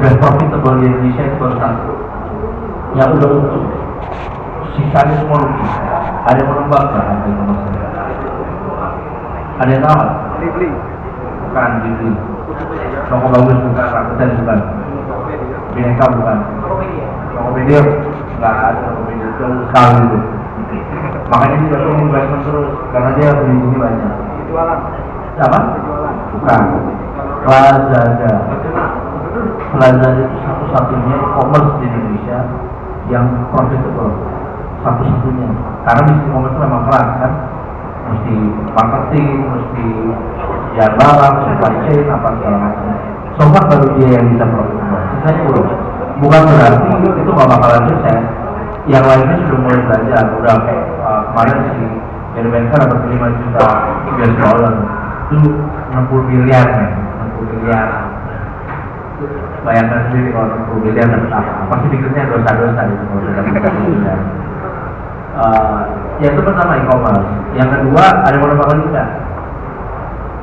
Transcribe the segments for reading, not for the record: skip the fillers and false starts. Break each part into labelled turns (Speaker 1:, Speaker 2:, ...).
Speaker 1: best profitable di Indonesia itu baru satu yang udah untung, sisanya semua rugi. Ada yang mengembangkan, ada yang mengembangkan. Ada yang tahu? Bukan Ghibli. Toko bagus bukan, Rakuten bukan, Bineka bukan, Tokopedia nggak ada, Tokopedia itu sekali itu. Makanya dia perlu investment terus karena dia beli banyak. Apa? Bukan. Lazada. Lazada itu satu-satunya e-commerce di Indonesia yang profitable, satu-satunya. Karena bisnis e-commerce itu memang keras kan, mesti marketing, mesti jual barang, supply chain, apa segala macam. So far baru dia yang bisa profitable. Sisanya belum. Bukan berarti itu nggak bakalan sukses. Yang lainnya sudah mulai belajar. Udah kemarin si Benka dapat 5 juta US dollar. Itu 60 miliar kan, 60 miliar. Bayangkan sendiri kalau 60 miliar dapat apa? Pasti pikirnya dosa-dosa itu kalau sudah dapat miliar. Ya itu pertama e-commerce. Yang kedua ada yang bakalan tidak?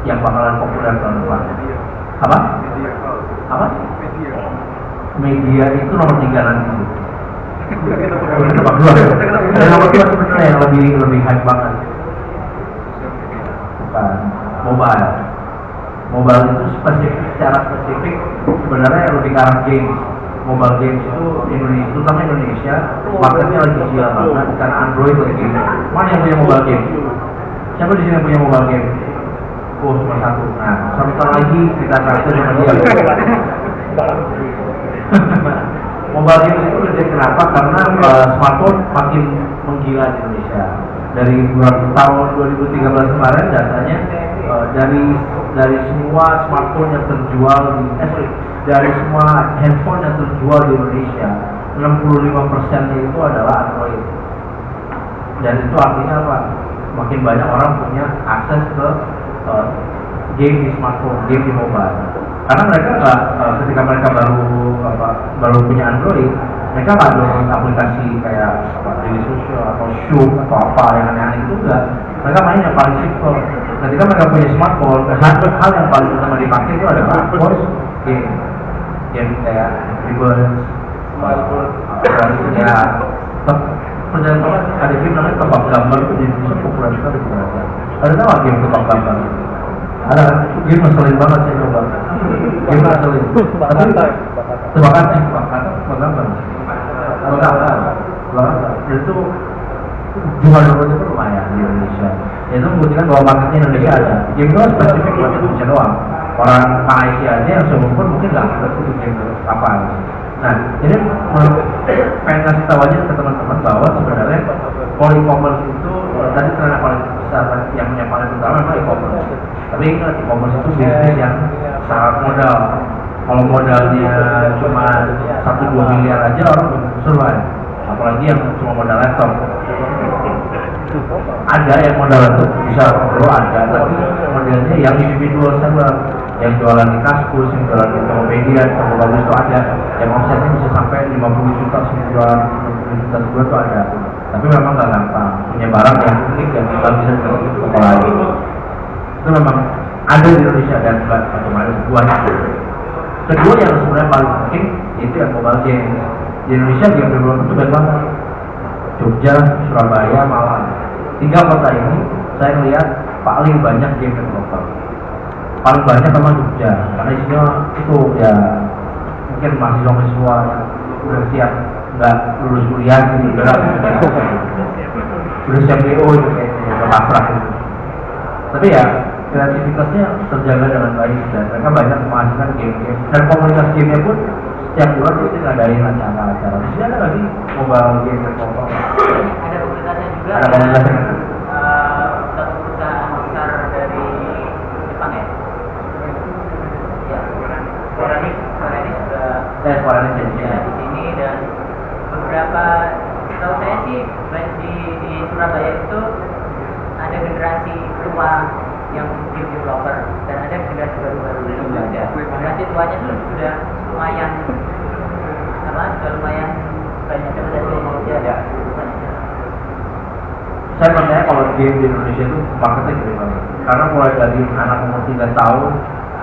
Speaker 1: Yang bakalan populer tahun depan. Apa? Apa? Media itu nomor 3 nanti. Nomor 2. Dan nomor 2 sebenarnya yang lebih hype banget. Bukan mobile. Mobile itu secara spesifik sebenarnya lebih ke arah games. Mobile games itu Indonesia, terutama Indonesia, marketnya lagi sial banget karena Android lagi. Mana yang punya mobile game? Siapa di sini yang punya mobile game? Oh, cuma satu. Nah, satu tahun lagi kita traktir sama dia. Mobile game itu terjadi kenapa? Karena smartphone makin menggila di Indonesia. Dari tahun 2013 kemarin datanya dari semua smartphone yang terjual dari semua handphone yang terjual di Indonesia, 65%-nya itu adalah Android. Dan itu artinya apa? Makin banyak orang punya akses ke game di smartphone, game di mobile. Karena mereka nggak, ketika mereka baru punya Android, mereka nggak download aplikasi kayak Daily Social atau Shoot atau apa yang aneh-aneh itu enggak. Mereka main yang paling simple. Ketika mereka punya smartphone, hal yang paling utama dipakai itu adalah voice game. Game kayak Rebirth, ya perjalanan banget. Ada game namanya tebak gambar itu di Indonesia populer sekali. Ada tahu game tebak gambar? Ada game ngeselin banget saya coba. Game ngeselin. Tebakan tebak gambar. Itu jual itu lumayan di Indonesia. Itu membuktikan bahwa marketnya Indonesia ada. Game itu spesifik buat Indonesia doang. Orang Malaysia aja yang seumur mungkin nggak ngerti itu game apa. Nah, ini pengen ngasih tahu aja ke teman-teman bahwa sebenarnya e-commerce itu tadi karena paling besar yang paling utama memang e-commerce. Tapi ingat e-commerce itu bisnis yang syarat modal. Kalau modalnya cuma 1-2 miliar aja orang belum survive. Apalagi yang cuma modal laptop. Ada yang modal laptop bisa perlu ada, tapi modelnya yang individual seller, yang jualan di Kaskus, yang jualan di Tokopedia, toko bagus itu ada, yang omsetnya bisa sampai 50 juta sebulan, 50 juta sebulan itu ada. Tapi memang nggak gampang, punya barang yang unik yang nggak bisa dijual di toko lain. Itu memang ada di Indonesia dan nggak cuma ada sebuah. Kedua yang sebenarnya paling penting itu yang mobile game. Di Indonesia game developer itu banyak banget. Jogja, Surabaya, Malang. 3 kota ini saya melihat paling banyak game developer. Paling banyak memang Jogja, karena isinya itu ya mungkin mahasiswa yang udah siap nggak lulus kuliah gitu, udah siap BO itu kayaknya pasrah gitu. Tapi ya kreativitasnya terjaga dengan baik dan mereka banyak menghasilkan game-game dan komunitas gamenya pun setiap bulan itu ngadain acara-acara. Di sini ada lagi mobile game developer.
Speaker 2: Ada komunitasnya juga.
Speaker 1: Ada komunitasnya.
Speaker 2: Satu perusahaan besar dari Jepang ya. Ya. Square Enix juga.
Speaker 1: Square Enix
Speaker 2: ya di sini dan beberapa setahu saya sih di Surabaya itu ada generasi tua yang game developer dan ada generasi baru-baru juga ada. Generasi tuanya tuh sudah lumayan banyak dari Indonesia ya.
Speaker 1: Saya percaya kalau game di Indonesia itu marketnya gede banget. Karena mulai dari anak umur 3 tahun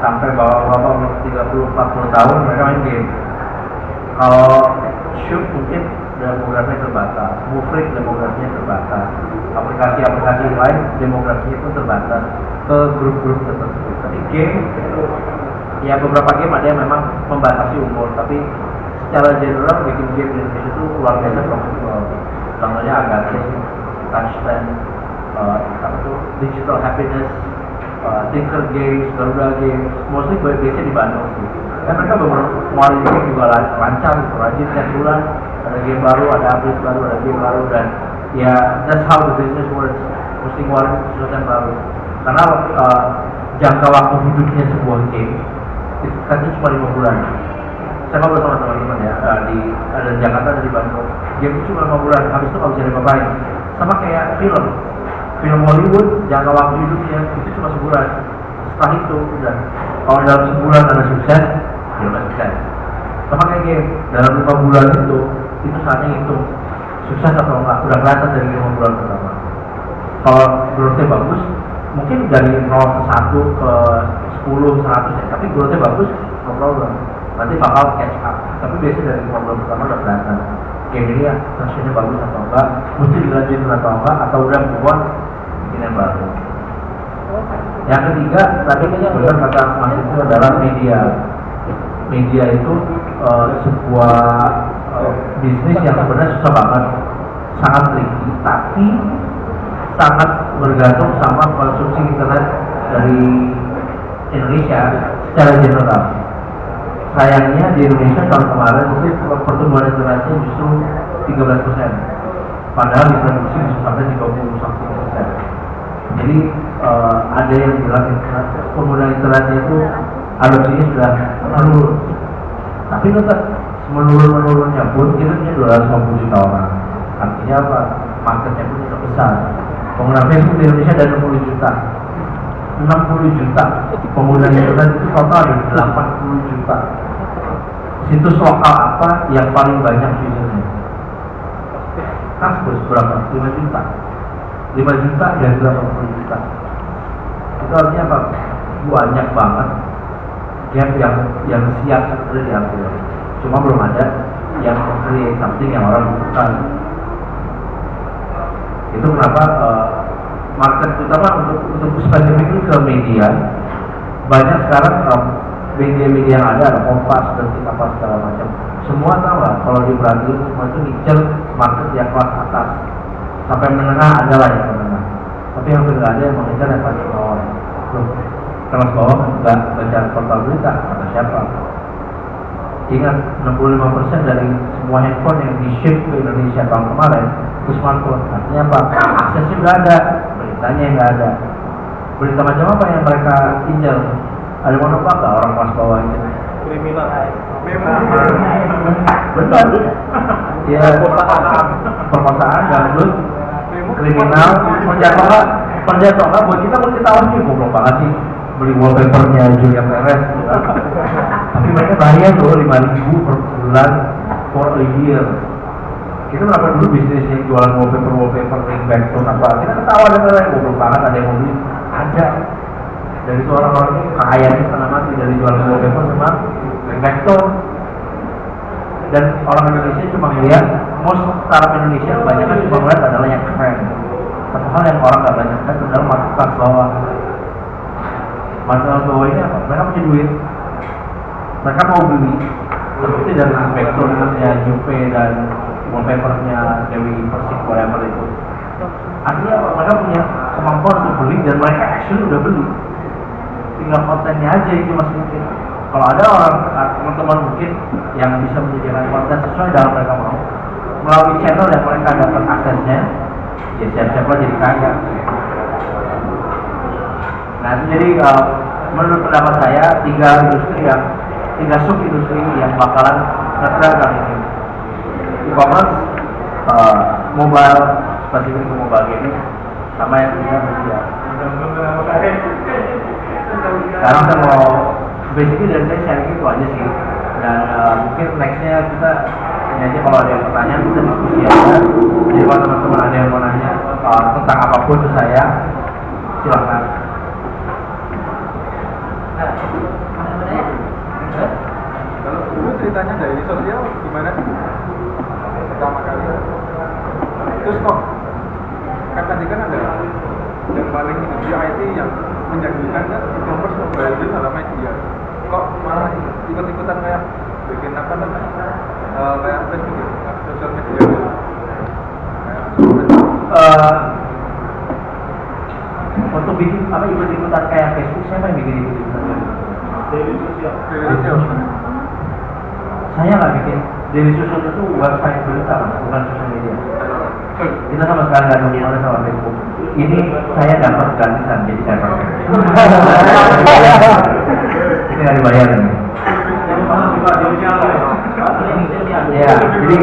Speaker 1: sampai bapak-bapak umur 30-40 tahun mereka main game. Kalau Shoot mungkin demografinya terbatas, Mufrik demografinya terbatas, aplikasi-aplikasi lain demografinya pun terbatas ke grup-grup tertentu. Tapi game itu ya beberapa game ada yang memang membatasi umur, tapi secara general bikin game di Indonesia itu luar biasa profesional. Contohnya Agatis, Touchstand, apa tuh Digital Happiness, Tinker Games, Garuda Games, mostly biasanya di Bandung sih. Dan mereka mulai game juga lancar, gitu, rajin setiap bulan ada game baru, ada update baru, ada game baru, dan ya that's how the business works. Mesti ngeluarin sesuatu yang baru. Karena jangka waktu hidupnya sebuah game itu kan cuma 5 bulan. Saya ngobrol sama teman-teman ya, ada di Jakarta, ada di Bandung. Game itu cuma 5 bulan, habis itu nggak bisa dipapain. Sama kayak film Hollywood, jangka waktu hidupnya itu cuma sebulan. Setelah itu udah, kalau dalam sebulan ada sukses, ya udah sukses. Sama kayak game, dalam 5 bulan itu saatnya hitung sukses atau enggak, udah kelihatan dari 5 bulan pertama. Kalau growth-nya bagus, mungkin dari 0 ke 1 ke 10, 100 ya, tapi growth-nya bagus, no problem. Nanti bakal catch up. Tapi biasanya dari 5 bulan pertama udah kelihatan game ini ya, hasilnya bagus atau enggak, mesti dilanjutin atau enggak, atau udah buat bikin yang baru. Yang ketiga, tadi benar kata Mas itu adalah media. Media itu sebuah bisnis yang sebenarnya susah banget, sangat tricky, tapi sangat bergantung sama konsumsi internet dari Indonesia secara general. Sayangnya di Indonesia tahun kemarin itu pertumbuhan internetnya justru 13%, padahal distribusi bisa sampai 30%. Jadi ada yang bilang penggunaan internetnya itu adopsinya sudah menurun, tapi tetap menurunnya pun itu hanya 250 juta orang. Artinya apa? Marketnya pun tidak besar. Pengguna Facebook di Indonesia ada 60 juta. 60 juta pengguna internet itu total ada 80 juta. Situs lokal apa yang paling banyak usernya? Kaskus berapa? 5 juta. 5 juta dan 80 juta. Itu artinya apa? Banyak banget gap yang siap sebenarnya diambil. Cuma belum ada yang create something yang orang butuhkan. Itu kenapa market utama untuk spesifik ke media banyak sekarang media-media yang ada Kompas dan apa segala macam. Semua tahu lah kalau diperhatiin semua itu ngincer market yang kelas atas sampai menengah ada lah yang menengah. Tapi yang tidak ada yang mengincar yang paling bawah. Kelas bawah nggak baca portal berita kata siapa? Ingat 65% dari semua handphone yang di-ship ke Indonesia tahun kemarin itu smartphone. Artinya apa? Aksesnya sudah ada, beritanya yang nggak ada. Berita macam apa yang mereka injal? Ada mau apa nggak orang kelas bawah ini?
Speaker 3: Kriminal.
Speaker 1: Benar. Ya, perkosaan, ganggut, kriminal, perjatuhan. Buat kita tahu sih, goblok banget sih beli wallpapernya Julia Perez. Tapi mereka bayar loh 5.000 per bulan for a year. Kita berapa dulu bisnis yang jualan wallpaper, ringback, apa? Kita ketawa dengan goblok banget ada yang mau beli. Ada. Dari itu orang-orang ini kaya nih setengah mati dari jualan wallpaper sama ringback. Dan orang Indonesia cuma ngeliat, most startup Indonesia banyak kan cuma ngeliat adalah yang keren. Padahal yang orang nggak banyak kan adalah market bawah. Market bawah ini apa? Mereka punya duit. Mereka mau beli seperti dari Spectrumnya Jupe dan wallpapernya Dewi Persik whatever itu. Artinya mereka punya kemampuan untuk beli dan mereka actually udah beli. Tinggal kontennya aja itu masih mungkin. Kalau ada orang teman-teman mungkin yang bisa menyediakan konten sesuai dalam mereka mau melalui channel yang mereka dapat aksesnya, ya siap-siap jadi kaya. Nah jadi menurut pendapat saya tiga sub industri yang bakalan nge-trend kali ini. E-commerce, mobile, spesifik ke mobile gaming, sama yang punya media. Sekarang saya mau basically dari saya sharing itu aja sih. Dan mungkin nextnya kita ini aja kalau ada yang pertanyaan kita diskusi aja. Jadi kalau teman-teman ada yang mau nanya tentang apapun ke saya, silakan.
Speaker 3: Kalau ceritanya dari sosial gimana sih? Pertama kali. Terus kok kan tadi kan ada yang paling di IT yang menjanjikan kan e-commerce mobile itu dalam media. Kok malah ikut-ikutan kayak bikin apa namanya? Kayak Facebook gitu, sosial media gitu.
Speaker 1: Untuk bikin apa ikut-ikutan kayak Facebook, siapa yang bikin ikut-ikutan?
Speaker 3: Daily sosial.
Speaker 1: Saya nggak bikin. Daily Social itu website berita, bukan sosial media. Kita sama sekali nggak hubungannya sama Facebook. Ini saya dapat gratisan, jadi saya pakai. Ini nggak dibayar ini. Ya, jadi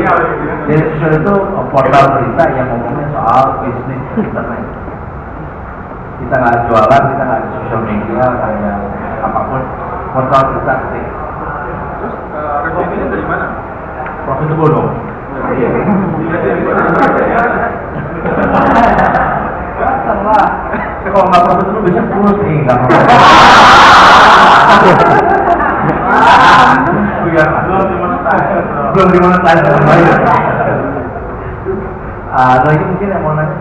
Speaker 1: Daily Social itu portal berita yang ngomongnya soal bisnis internet. Kita nggak jualan, kita nggak di sosial media, kayak apapun, portal berita ketik.
Speaker 3: Terus revenue dari mana?
Speaker 1: Profitable dong. Salah. Kalau nggak profitable bisa kurus nih, nggak apa-apa. Belum dimonetize. Lagi mungkin yang mau nanya.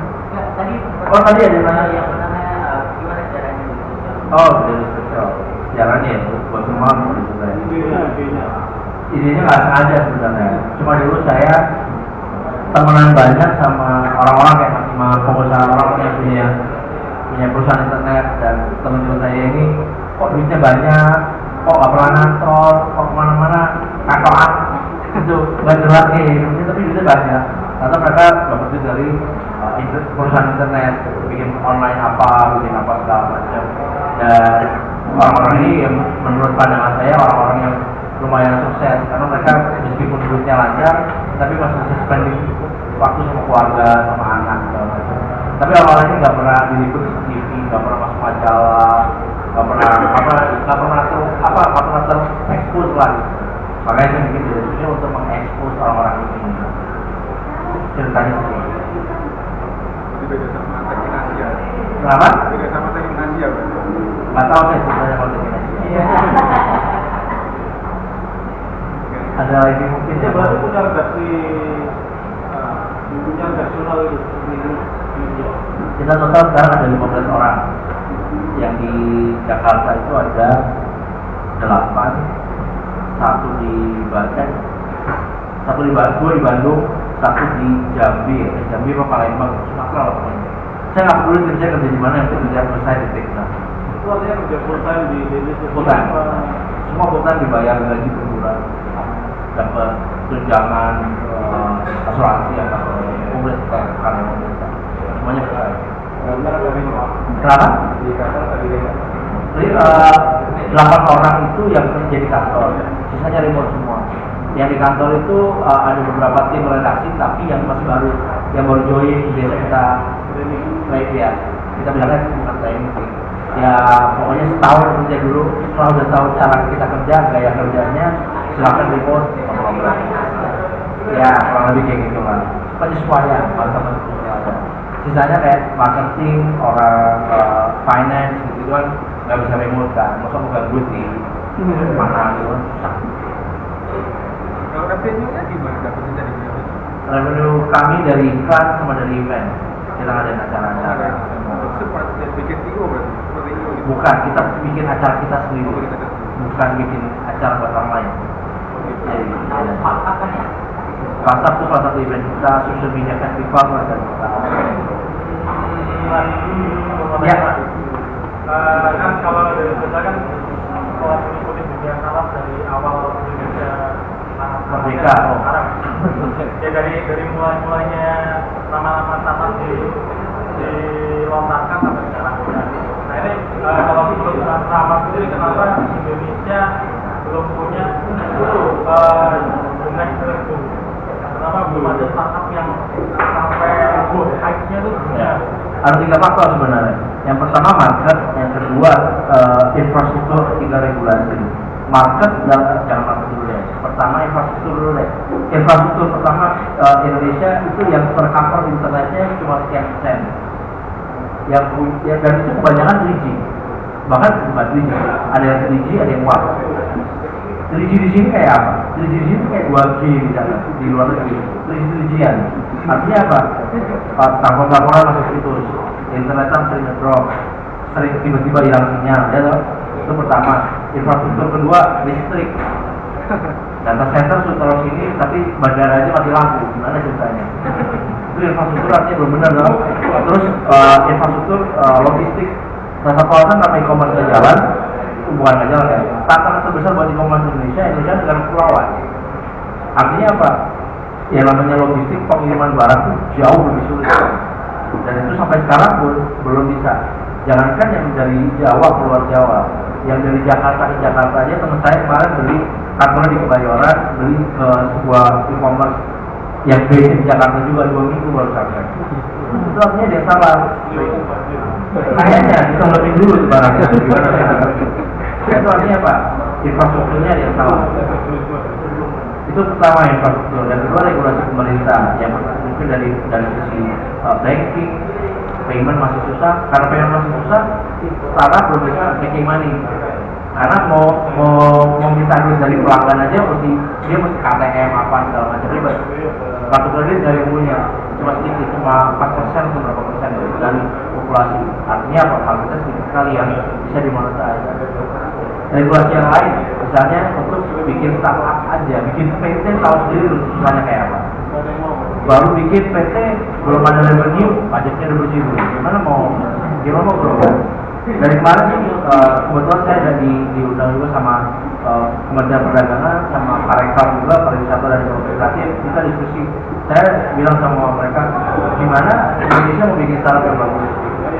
Speaker 1: Tadi ada nanya
Speaker 2: yang namanya gimana caranya di sosial?
Speaker 1: Oh, dari sosial. Caranya ya, buat semua idenya nggak sengaja sebenarnya. Cuma dulu saya temenan banyak sama orang-orang kayak sama pengusaha orang yang punya perusahaan internet, dan teman-teman saya ini kok duitnya banyak, kok nggak pernah ngantor, kok kemana-mana katoan itu nggak jelas kayak ini, tapi duitnya banyak karena mereka dapat duit dari perusahaan internet, bikin online apa segala macam. Dan orang-orang ini yang menurut pandangan saya orang-orang yang lumayan sukses karena mereka meskipun duitnya lancar tapi masih bisa spending waktu sama keluarga, sama anak segala macam. Tapi orang-orang ini nggak pernah diliput di TV, nggak pernah masuk majalah, nggak pernah terekspos lah. Makanya saya bikin video untuk mengekspos orang-orang ini. Ceritanya seperti itu.
Speaker 3: Beda sama Tekin Asia.
Speaker 1: Kenapa?
Speaker 3: Beda sama Tekin Asia.
Speaker 1: Nggak tahu saya ceritanya kalau Tekin Asia. Ada lagi mungkin
Speaker 4: Ya
Speaker 1: yang
Speaker 4: berarti punya redaksi bukunya nasional itu sendiri.
Speaker 1: kita total sekarang ada 15 orang. Yang di Jakarta itu ada 8, satu di Banten, dua di Bandung, satu di Jambi. Jambi apa Palembang, Sumatera lah pokoknya. Saya nggak peduli kerja di mana, yang kerja selesai di Tekna.
Speaker 4: Itu artinya kerja full time di Indonesia.
Speaker 1: Full time. Semua full time dibayar gaji per bulan, dapat tunjangan asuransi atau komplit karyawan kita. Semuanya besar. Kenapa?
Speaker 4: Di kantor tadi
Speaker 1: Jadi 8 orang itu yang kerja di kantor, sisanya remote semua. Yang di kantor itu ada beberapa tim redaksi, tapi yang masih baru, yang baru join, biasa kita baik ya. Kita bilangnya bukan training sih. Ya pokoknya setahun kerja dulu, setelah udah tahu cara kita kerja, gaya kerjanya, silakan remote ngobrol. Ya kurang lebih kayak gitu lah. Penyesuaian masa-masa ada. Sisanya kayak marketing, orang finance gitu kan nggak bisa remote kan, masa bukan duit di mana gitu kan.
Speaker 3: Kalau revenue-nya gimana dapetnya dari berapa?
Speaker 1: Revenue kami dari iklan sama dari event. Kita ngadain acara-acara.
Speaker 3: Seperti bikin IO berarti? Seperti IO gitu?
Speaker 1: Bukan, kita bikin acara kita sendiri.
Speaker 3: Oh, kita sendiri.
Speaker 1: Bukan bikin acara buat orang lain. Jadi,
Speaker 2: Apa ya?
Speaker 1: WhatsApp itu salah satu event kita, social media festival dan kita. Ya.
Speaker 4: Kan kalau dari kita kan sekolah mengikuti dunia salam dari awal Indonesia
Speaker 1: Merdeka.
Speaker 4: sekarang. Ya dari mulainya nama-nama startup dilontarkan sampai sekarang. Nah ini kalau menurut Rahmat sendiri kenapa Indonesia belum punya the next level? Kenapa belum ada startup yang sampai hype-nya tuh punya?
Speaker 1: Ada 3 faktor sebenarnya. Yang pertama market, yang kedua infrastruktur, 3 regulasi. Market jangan market dulu deh. Pertama infrastruktur dulu deh. Infrastruktur pertama Indonesia itu yang tercover internetnya cuma sekian persen. Dan itu kebanyakan 3G. Bahkan bukan 3G, ada yang 3G, ada yang WAP. 3G di sini kayak apa? 3G itu kayak 2G di luar negeri. 3G-an. Artinya apa? Telepon-teleponan masuk situs, internetan sering ngedrop, sering tiba-tiba hilang sinyal, ya toh? Itu pertama. Infrastruktur kedua, listrik. Data center sudah taruh sini, tapi bandara aja mati lampu. Gimana ceritanya? Itu infrastruktur artinya belum benar dong. Terus infrastruktur logistik. Salah satu alasan karena e-commerce nggak jalan, itu bukan nggak jalan ya. Tantangan terbesar buat e-commerce Indonesia dengan kepulauan. Artinya apa? Ya namanya logistik pengiriman barang itu jauh lebih sulit. Dan itu sampai sekarang pun belum bisa. Jangankan yang dari Jawa keluar Jawa, yang dari Jakarta ke Jakarta aja, teman saya kemarin beli kantornya di Kebayoran, beli ke sebuah e-commerce yang base di Jakarta juga 2 minggu baru sampai. Itu artinya dia salah. Kayaknya kita lebih dulu tuh barangnya. Itu artinya apa? Infrastrukturnya dia salah. Itu pertama infrastruktur. Dan kedua regulasi pemerintah. Yang pertama mungkin dari sisi banking, payment masih susah. Karena payment masih susah, startup belum bisa making money. Karena mau minta duit dari pelanggan aja dia mesti KTM apa segala macam ribet. Kartu kredit dari punya cuma sedikit, cuma 4% atau berapa persen dari populasi. Artinya apa? Marketnya sedikit sekali yang bisa dimonetize. Regulasi yang lain, misalnya untuk bikin startup aja, bikin PT tahu sendiri susahnya kayak apa. Baru bikin PT belum ada revenue, pajaknya udah berjiwa. Gimana mau bro? Dari kemarin sih kebetulan saya ada diundang juga sama Kementerian Perdagangan, sama Parekraf juga, pariwisata dan ekonomi kreatif. Kita diskusi. Saya bilang sama mereka, gimana Indonesia mau bikin startup yang bagus.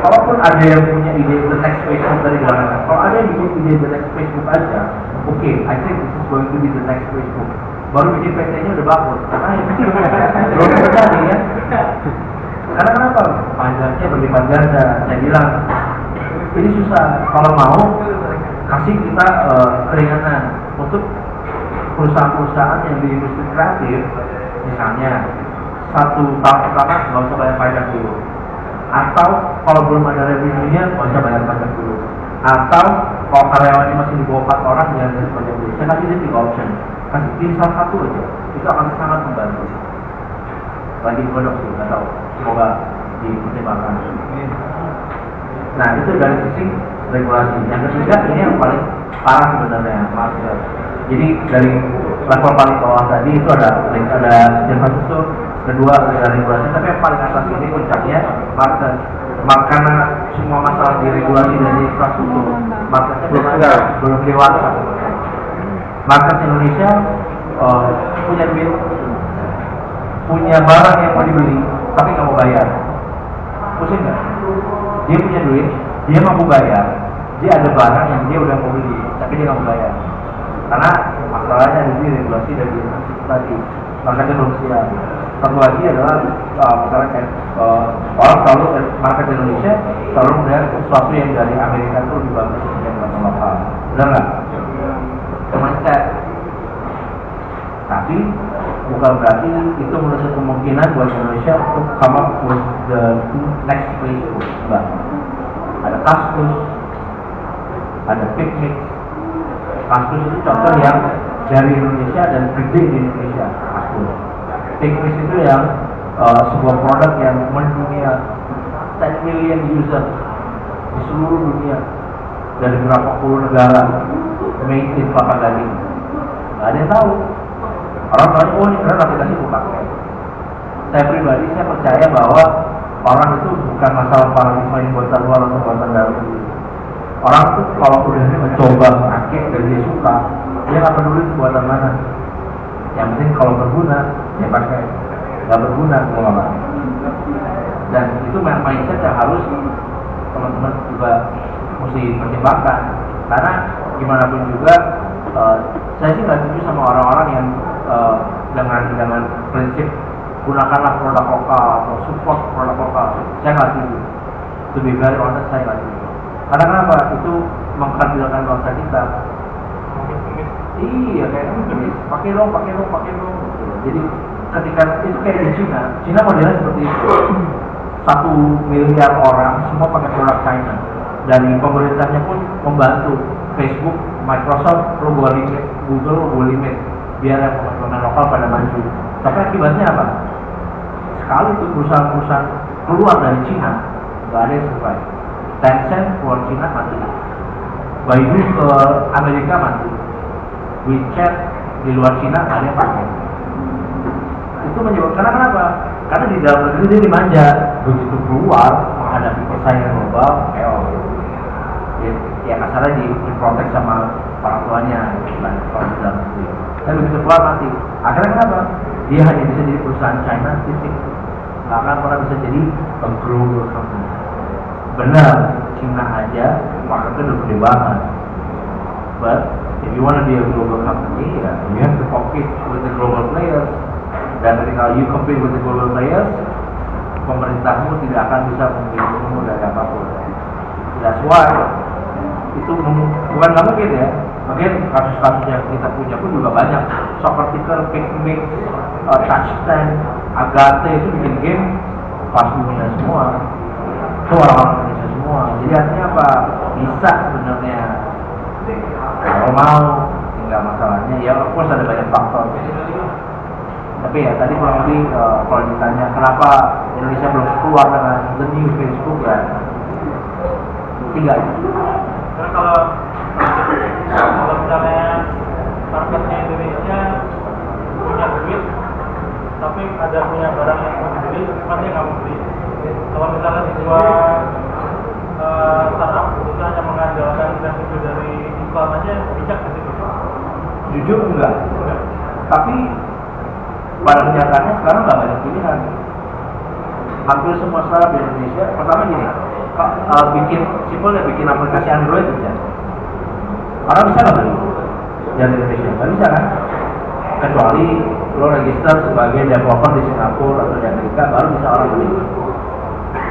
Speaker 1: Kalaupun ada yang punya ide the next Facebook dari belakang, kalau ada yang bikin ide the next Facebook aja, oke, I think this is going to be the next Facebook. Baru bikin PT-nya udah bagus, karena itu belum terjadi ya. Karena kenapa? Pajaknya berlipat ganda. Saya bilang ini susah. Kalau mau kasih kita keringanan untuk perusahaan-perusahaan yang di industri kreatif, misalnya 1 tahun pertama nggak usah bayar pajak dulu. Atau kalau belum ada revenue-nya nggak usah bayar pajak dulu. Atau kalau karyawannya masih di bawah 4 orang jangan bayar pajak dulu. Saya kasih dia 3 option. Kasih pilih salah satu aja, itu akan sangat membantu. Lagi kodok sih, nggak tahu. Semoga dipertimbangkan. Nah itu dari sisi regulasi. Yang ketiga ini yang paling parah sebenarnya, market. Jadi dari level paling bawah tadi itu ada infrastruktur, kedua ada regulasi, tapi yang paling atas ini puncaknya market. Karena semua masalah di regulasi dan di infrastruktur, marketnya belum dewasa. Market Indonesia punya duit, punya barang yang mau dibeli, tapi nggak mau bayar. Pusing nggak? Dia punya duit, dia mampu bayar, dia ada barang yang dia udah mau beli, tapi dia nggak mau bayar. Karena masalahnya di regulasi dan di tadi, marketnya belum siap. Satu lagi adalah misalnya kayak orang selalu market Indonesia selalu melihat sesuatu yang dari Amerika itu lebih bagus dibanding lokal. Benar nggak? Mindset. Tapi bukan berarti itu menutup kemungkinan buat Indonesia untuk come up with the next Facebook. Enggak. Ada Kaskus, ada Piknik. Kaskus itu contoh yang dari Indonesia dan gede di Indonesia. Kaskus. Piknik itu yang sebuah produk yang mendunia 10 million user di seluruh dunia dari berapa puluh negara, made in Kelapa Gading. Nggak ada yang tahu. Orang tahu, oh ini keren aplikasi gue pakai. Saya pribadi saya percaya bahwa orang itu bukan masalah paradigma yang buatan luar atau buatan dalam. Orang itu kalau udah mencoba pakai dan dia suka, dia nggak peduli buatan mana. Yang penting kalau berguna, dia pakai. Nggak berguna, gue nggak pakai. Dan itu mindset yang harus teman-teman juga mesti pertimbangkan. Karena gimana pun juga, saya sih nggak setuju sama orang-orang yang dengan prinsip gunakanlah produk lokal atau support produk lokal. Saya nggak setuju. To be very honest, saya nggak setuju. Karena kenapa? Itu mengkerdilkan bangsa kita. Iya, kayak pakai dong. Jadi ketika itu kayak di Cina modelnya seperti itu. 1 miliar orang semua pakai produk China. Dan pemerintahnya pun membantu. Facebook, Microsoft, lo boleh limit, Google lo boleh limit. biar yang pemain lokal pada maju. Tapi akibatnya apa? Sekali itu perusahaan-perusahaan keluar dari Cina, nggak ada yang survive. Tencent keluar Cina mati, Baidu ke Amerika mati, WeChat di luar Cina nggak ada yang pakai. Itu menyebabkan kenapa? Karena di dalam negeri dia dimanja, begitu keluar menghadapi persaingan global, ya kasarnya diprotek sama orang tuanya, kalau di dalam negeri. Dan begitu keluar mati. Akhirnya kenapa? Dia hanya bisa jadi perusahaan China, titik. Nggak akan pernah bisa jadi a global company. Benar, China aja marketnya udah gede banget. But if you want to be a global company, you have to compete with the global players. Dan ketika you compete with the global players, pemerintahmu tidak akan bisa menghindarimu dari apapun. That's why itu bukan nggak mungkin ya. Mungkin kasus-kasus yang kita punya pun juga banyak. Soccer Ticker, Picnic, Touchstand, Agate itu bikin game pas dunia semua. Itu orang-orang Indonesia semua. Jadi artinya apa? Bisa sebenarnya. Kalau mau, tinggal masalahnya. Ya, of course ada banyak faktor. Tapi ya tadi kurang lebih kalau ditanya kenapa Indonesia belum keluar dengan the new Facebook ya, tiga.
Speaker 4: Karena kalau misalnya marketnya Indonesia punya duit, tapi ada punya barang yang mau dibeli, pasti nggak mau beli. Kalau misalnya sebuah startup itu hanya mengandalkan revenue dari iklan aja, bijak di situ.
Speaker 1: Jujur enggak. Tapi pada kenyataannya sekarang nggak banyak pilihan. Hampir semua startup di Indonesia, pertama gini, bikin aplikasi Android aja. Orang bisa nggak beli dari Indonesia? Nggak bisa kan? Kecuali lo register sebagai developer di Singapura atau di Amerika, baru bisa orang beli.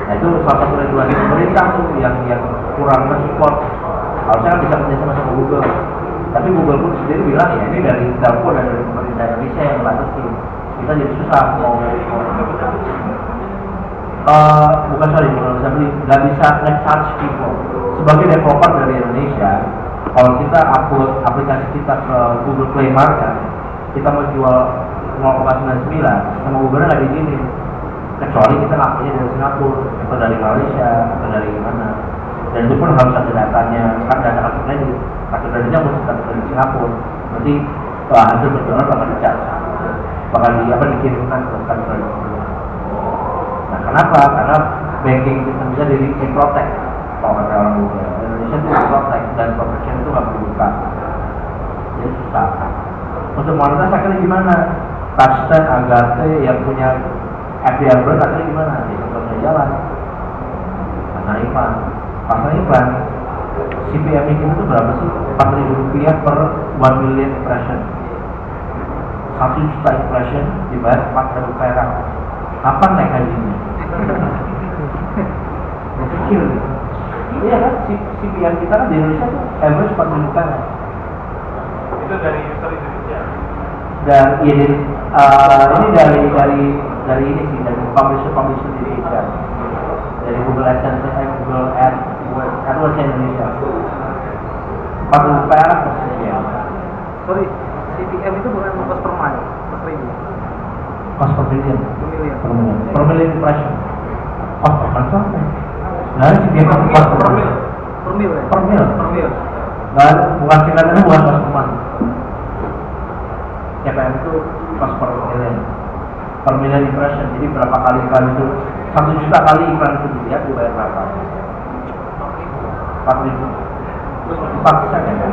Speaker 1: Nah itu salah satu regulasi pemerintah tuh yang kurang mensupport. Harusnya kan bisa kerja sama Google. Tapi Google pun sendiri bilang ya ini dari Telco dan dari pemerintah Indonesia yang membatasi. Kita jadi susah mau bukan bisa beli, nggak bisa nge-charge people. Sebagai developer dari Indonesia, kalau kita upload aplikasi kita ke Google Play Market, kita mau jual 0,99 sama Google nggak diizinin, kecuali kita ngakunya dari Singapura atau dari Malaysia atau dari mana. Dan itu pun harus ada datanya, kan data kartu kredit harus kita dari Singapura. Berarti hasil penjualan bakal di-charge, bakal dikirimkan ke kartu kredit. Nah kenapa? Karena banking system bisa di-protect. Kalau kata orang Google, Indonesia itu di-protect dan protection itu nggak dibuka. Jadi susah. Untuk monetas akhirnya gimana? Touchstand, Agate yang punya FDR brand akhirnya gimana? Ya contohnya jalan. Pasar iklan. CPM itu berapa sih? Rp4.000 per 1 million impression. 1 juta impression dibayar Rp4.000. Kapan naik hajinya? Berpikir. Iya kan? CPM kita kan di Indonesia tuh average Rp4.000.
Speaker 4: Itu dari user Indonesia.
Speaker 1: Dan ini dari ini sih, dari publisher di Indonesia, dari Google AdSense, Google AdWords Indonesia. Rp4.000 per CPM.
Speaker 3: Sorry, CPM itu bukan cost per mile, per ribu.
Speaker 1: Cost per million. Per million impression. Cost per mile apa? Nah, CPM itu cost per mil. Per mil. Nah, bukan singkatannya bukan cost per mile. CPM itu cost per million impression. Jadi berapa kali iklan itu, 1 juta kali iklan itu dilihat dibayar berapa? 4.000. 4 sen ya,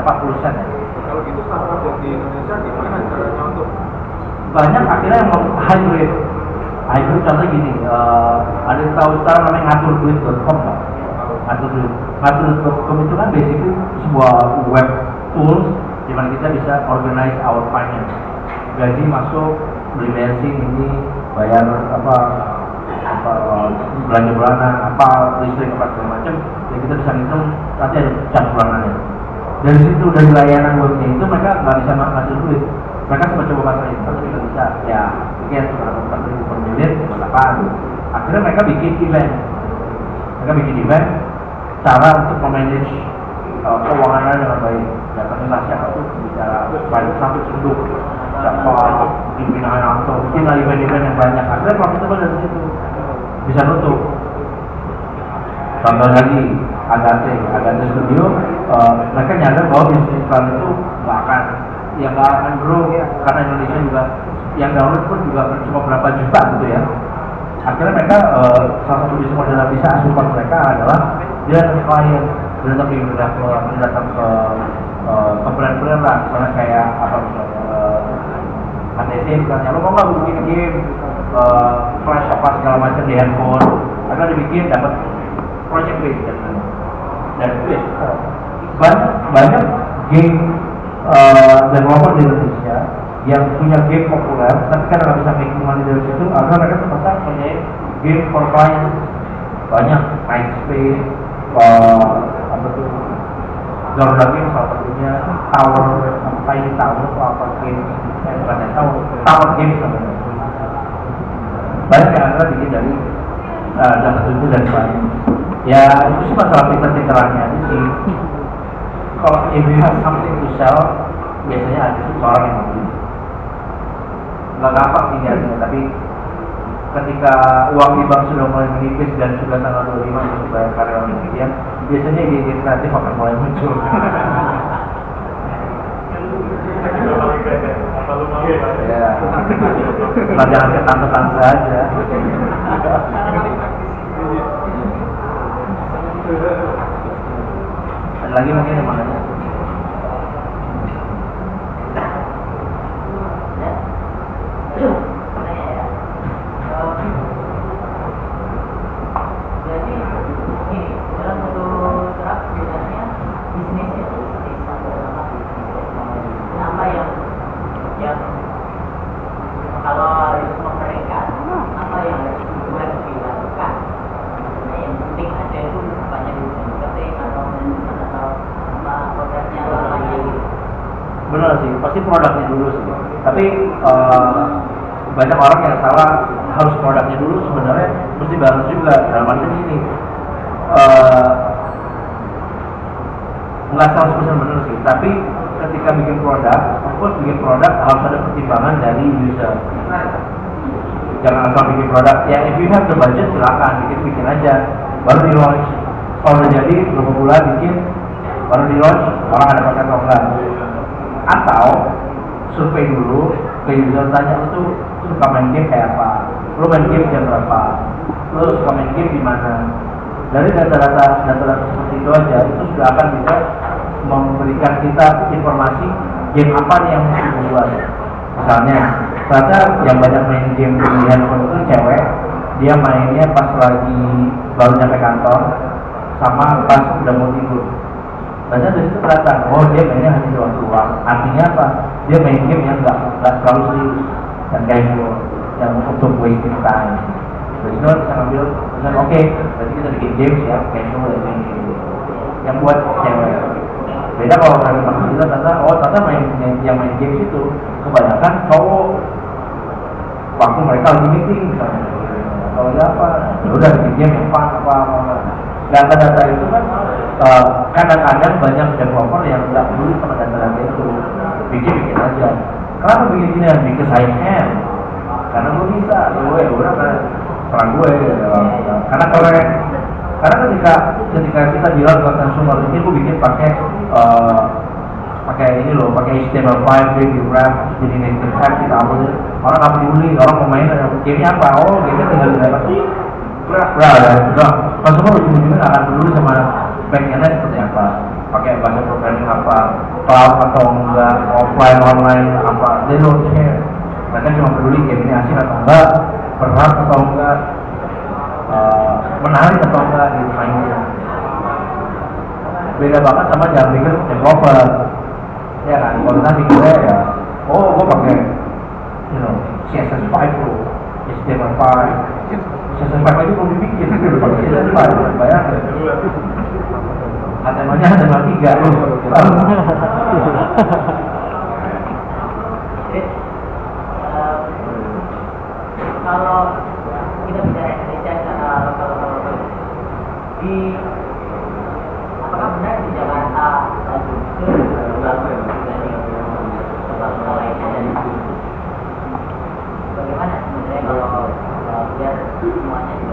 Speaker 1: 40 sen ya.
Speaker 3: Kalau gitu startup yang di Indonesia gimana caranya untuk?
Speaker 1: Banyak akhirnya yang mau hybrid contohnya gini, ada yang tahu sekarang namanya ngaturduit.com kan? Ngaturduit.com itu kan basically sebuah web tools di mana kita bisa organize our finance. Gaji masuk, beli bensin ini, bayar apa belanja bulanan, listrik segala macam, ya kita bisa ngitung nanti ada cas bulanannya. Dari situ dari layanan webnya itu mereka nggak bisa ngasih duit. Mereka sempat coba pasar itu tapi nggak bisa. Ya mungkin sekitar 4.000 per menit buat apaan? Akhirnya mereka bikin event. Cara untuk memanage keuangannya dengan baik. datangnya siapa tuh bicara banyak sampai senduk siapa pimpinan atau mungkin event-event yang banyak, akhirnya profitable dari situ bisa nutup. Contoh lagi Agate Studio, mereka nyadar bahwa bisnis iklan itu nggak akan grow karena Indonesia juga yang download pun juga cuma berapa juta gitu ya. Akhirnya mereka salah satu bisnis model yang bisa support mereka adalah dia datang ke klien, dia datang ke brand-brand lah, misalnya kayak apa misalnya HTC misalnya, lo mau nggak bikin game flash apa segala macam di handphone, akhirnya dibikin dapat project base dan banyak game developer di Indonesia yang punya game populer tapi kan nggak bisa making money dari situ, agar mereka terpaksa punya game for client. Banyak Night Space, apa tuh Garuda Game salah satunya, Tiny Tower atau apa game, bukan Tower Game sebenarnya. Banyak yang ada bikin dari dapat itu dan lain. Ya itu sih masalah pinter-pinterannya aja sih. Kalau if you have something to sell, biasanya ada sih orang yang mau beli. Nggak gampang pilihannya, tapi ketika uang di bank sudah mulai menipis dan sudah tanggal 25 untuk bayar karyawan kemudian, biasanya ide kreatif akan mulai muncul. Ya, jangan ke tante-tante aja. Ada lagi mungkin yang mana?
Speaker 2: Jadi ini dalam satu draft sebenarnya bisnis itu sama apa yang kalau semua mereka apa yang harus dilakukan. Nah, yang penting ada itu banyak marketing atau apa produknya lamanya gitu.
Speaker 1: Benar sih, pasti produknya dulu sih. Tapi banyak orang yang salah harus produknya dulu, sebenarnya mesti balance juga. Dalam arti ini nggak 100% benar sih, tapi ketika bikin produk, bikin produk harus ada pertimbangan dari user. Jangan asal bikin produk, ya if you have the budget silakan bikin aja, baru di launch. Kalau udah jadi beberapa bulan bikin, baru di launch, orang ada pakai atau enggak. Atau survei dulu ke user, tanya lu tuh suka main game kayak apa, lu main game jam berapa, lu suka main game di mana. Dari data-data seperti itu aja, itu sudah akan bisa memberikan kita informasi game apa nih yang mesti dibuat. Misalnya, ternyata yang banyak main game di handphone itu cewek, dia mainnya pas lagi baru nyampe kantor, sama pas udah mau tidur. Banyak dari situ kelihatan, oh dia mainnya hanya di waktu luang. Artinya apa? Dia main game yang nggak terlalu serius dan casual, yang untuk wasting time. Dari situ bisa ngambil, misalnya oke, berarti kita bikin game ya, casual dan main game yang buat cewek. Beda kalau kalian maksud kita ternyata yang main game itu kebanyakan cowok. Waktu mereka lagi meeting misalnya, kalau ada apa, ya udah bikin game yang apa. Data-data itu kan kadang-kadang banyak developer yang nggak peduli sama data-data itu, bikin aja. Kenapa bikin gini? Because I can. Karena gue bisa, gue udah kan serang gue. Karena keren. Karena ketika kita bilang ke consumer ini, gue bikin pakai ini loh, pakai HTML5, baby wrap, jadi native type, kita upload. Orang nggak peduli, orang mau main gamenya apa? Oh, gamenya tinggal didapat sih. Udah, consumer ujung-ujungnya nggak akan peduli sama backendnya seperti apa, pakai bahasa programming apa, cloud atau enggak, offline, online apa, they don't care. Mereka cuma peduli game ini asik atau enggak, berat atau enggak, menarik atau enggak di mainnya. Beda banget sama jangan pikir developer, ya kan? Kalau kita pikirnya ya, oh gue pakai, CSS5 Pro, HTML5, CSS5 aja belum dibikin, pakai CSS5, bayangin. HTML-nya HTML 3 loh.
Speaker 2: Kalau kita bicara Indonesia secara lokal apakah benar di Jakarta, Jogja, semuanya